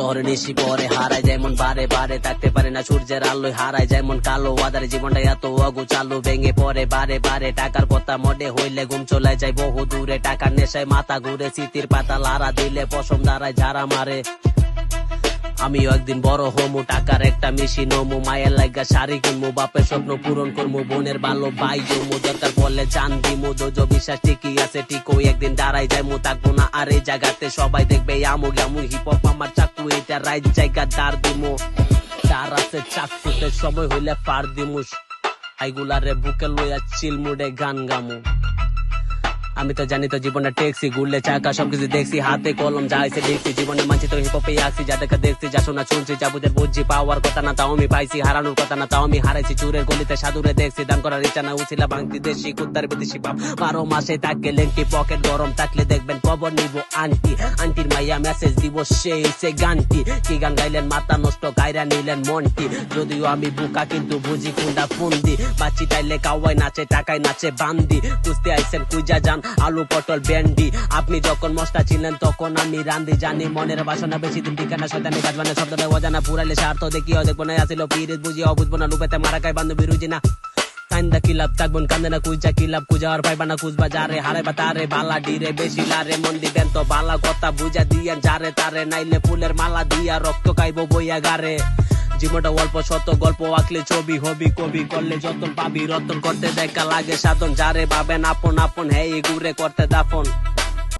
শহরে নিশি পরে হারায় যেমন বারে বারে থাকতে পারে না সূর্যের আলোয় হারায় যেমন কালো আধারে জীবনটা এত অগোছালো ভেঙে পরে বারে বারে টাকার কথা মনে হইলে ঘুম চলে যায় বহু দূরে টাকার নেশায় মাথা ঘুরে স্মৃতির পাতা লারা দিলে পশম দাঁড়ায় ঝাড়া মারে আমিও একদিন বড় হমু টাকার একটা মেশিন হমু মায়ের লাগা শাড়ি কিনবো বাপের স্বপ্ন পূরণ করবো বোনের ভালো ভাই জমু দরকার পড়লে জান দিমু দোজো বিশ্বাস ঠিকই আছে ঠিকও একদিন দাঁড়াই যাইমু থাকবো না আর এই জায়গাতে সবাই দেখবে আমু গামু হিপ হপ আমার চাকু এটা রাইট জায়গা দাঁড় দিমু তার আছে চাকুতে সময় হইলে পার দিমু আইগুলারে বুকে লইয়া চিলমুডে গান গামু আমি তো জানি তো জীবনে ট্যাক্সি ঘুরলে চাকা সবকিছু দেখছি হাতে কলম যাইছে দেখছি জীবনে মানছি তো হিপহপে আসছি যা দেখা দেখছি যা শোনা শুনছি যা বুঝে বুঝছি পাওয়ার কথা না তাও আমি পাইছি হারানোর কথা না তাও আমি হারাইছি চুরের গলিতে সাধুরে দেখছি দান করার ইচ্ছা না উছিলা ভাঙতি দেশি কুদ্দার বিদেশি পাপ 12 মাসে থাকে লেঙ্কি পকেট গরম থাকলে দেখবেন খবর নিব আন্টির মাইয়া মেসেজ দিব সেই সে গানটি কি গান গাইলেন মাথা নষ্ট গায়রা নিলেন মনটি যদিও আমি বুকা কিন্তু বুঝি কুন্ডা ফুন্দি বাচ্চি তাইলে কাওয়াই নাচে টাকায় নাচে বান্দি কুস্তি আইছেন কুইজা যান আলু পটল ভেন্ডি আপনি যখন মস্তা ছিলেন তখন আমি রান্দি জানি মনের বাসনা বেশি দিন ঠিকানা শয়তানি কাজ মানে শব্দটা অজানা পুরাইলে স্বার্থ দেখিও দেখবো না আসিল পিরিত বুঝিও বুঝবো না লুপেতে মারা খাই বান্ধবী রুজি না কান্দা কিলাপ থাকবো কান্দে না কুইজা কিলাপ কুজার পাইবা না কুজবা যারে হারে বা তারে বালা ডিরে বেশি লারে মন দিবেন তো বালা কথা বুঝা দিয়ান যারে তারে নাইলে ফুলের মালা দিয়া রক্ত খাইবো বইয়া গারে জীবনটা অল্প শত গল্প আঁকলে ছবি হবি কবি করলে যতন পাবি রতন করতে দেখা লাগে সাধন যারে ভাবেন আপন আপন হে ঘুরে করতে দাফন